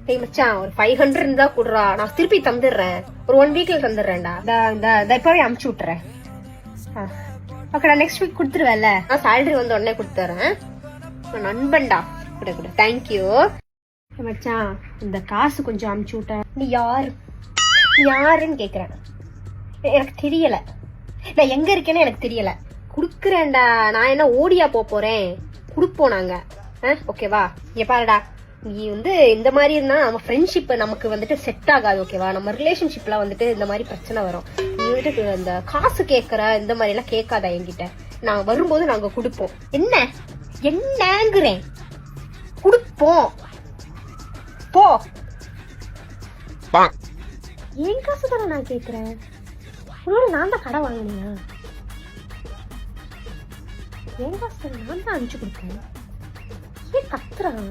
டேய் மச்சான் ஒரு 500 இருந்தா குடுறா, நான் திருப்பி தந்துடுறேன். ஒரு 1 வீக்ல தந்துடுறேன்டா. இந்த இப்பவே அமுச்சு விட்டுறேன். ஓகேடா, நெக்ஸ்ட் வீக் கொடுத்துருவேன்ல. நான் சேலரி வந்து உடனே கொடுத்துறேன். நண்பன்டா. கூட கூட தேங்க்யூ மச்சான். இந்த காசு கொஞ்சம் அமுச்சு விட்ட. நீ யாருன்னு கேக்குறேன். எனக்கு தெரியல, நான் எங்க இருக்கேன்னு எனக்கு தெரியல. குடுக்குறேன்டா. நான் என்ன ஓடியா போறேன்? குடுப்போம் நாங்க. ஓகேவா? இங்க பாருடா, நீ வந்து இந்த மாதிரி இருந்தா நம்ம ஃப்ரெண்ட்ஷிப் நமக்கு வந்துட்டு செட் ஆகாது. ஓகேவா? நம்ம ரிலேஷன்ஷிப்ல வந்துட்டு இந்த மாதிரி பிரச்சனை வரும். நீ வந்துட்டு இந்த காசு கேட்கற இந்த மாதிரி எல்லாம் கேட்காத என்கிட்ட. நான் வரும்போது நாங்க குடுப்போம். என்னங்கிறேன்? குடுப்போம். போ. என் காசு தானே நான் கேக்குறேன். ஒருவேளை நான் தான் கடை வாங்கினியா? என் காசு நான் தான் அனுப்பிச்சு கொடுத்தேன். ஏன் கத்துறான்?